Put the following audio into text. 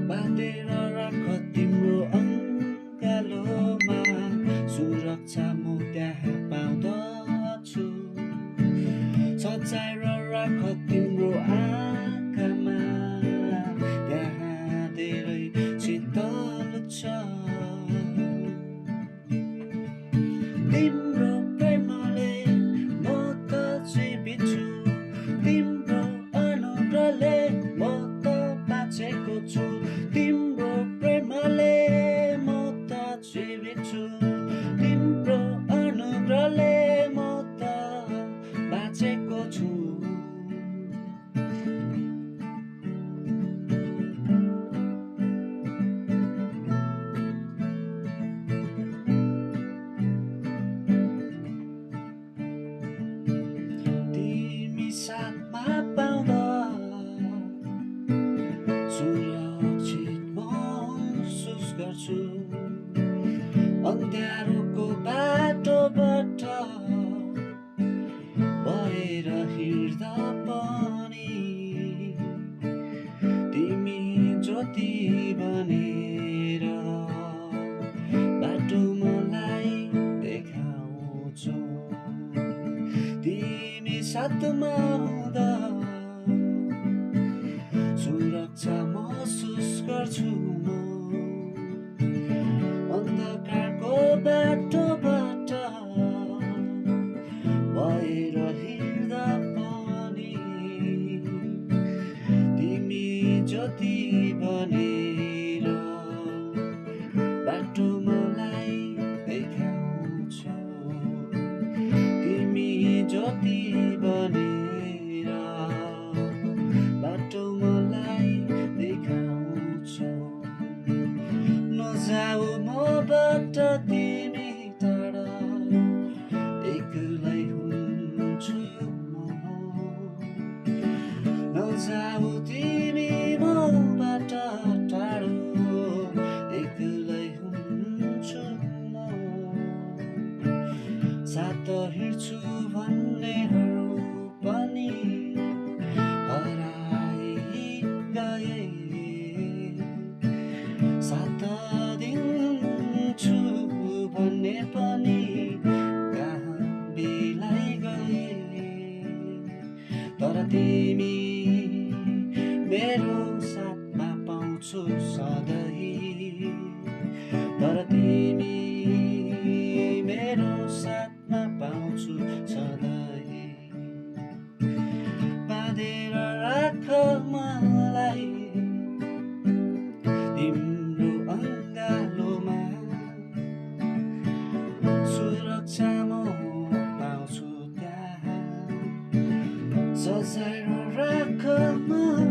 बाँधेर राख तिम्रो अङ्गालोमा, सुरक्षा म त्यहाँ पाउँदछु। सजाएर राख तिम्रो आँखामा, त्यहाँ धेरै शीतल छ। तिम्रो प्रेमले म त जीवित छु, तिम्रो अनुग्रहले म त बाँचेको छु। तिम्रो प्रेमले म त जीवित छु, तिम्रो अनुग्रहले म त बाँचेको छु। तिमी साथमा पाउँदा सुरक्षित महसुस गर्छु। अँध्यारोको बाटोबाट भएर हिँड्दा पनि तिमी ज्योति बनेर बाटो मलाई देखाउँछौ। तिमी साथमा हुँदा सुरक्षा महसुस गर्छु म। अन्धकारको बाटोबाट भएर हिँड्दा पनि तिमी ज्योति बनेर बाटो मलाई देखाउँछौ। तिमी ज्योति बनेर बाटो मलाई देखाउँछौ। नजाऊ मबाट तिमी टाढा, एक्लै हुन्छु म। नजाऊ तिमी मबाट टाढो, एक्लै हुन्छु म। साथ हिँड्छु भन्नेहरू पनि हराइ गए, साथ दिन्छु भन्ने पनि कहाँ बिलाइ गए। तर तिमी मेरो साथमा पाउँछु सधैँ, तर तिमी मेरो साथमा पाउँछु सधैँ। बाँधेर राख मलाई तिम्रो अङ्गालोमा, सुरक्षा म पाउँछु त्यहाँ। सजाएर राख मलाई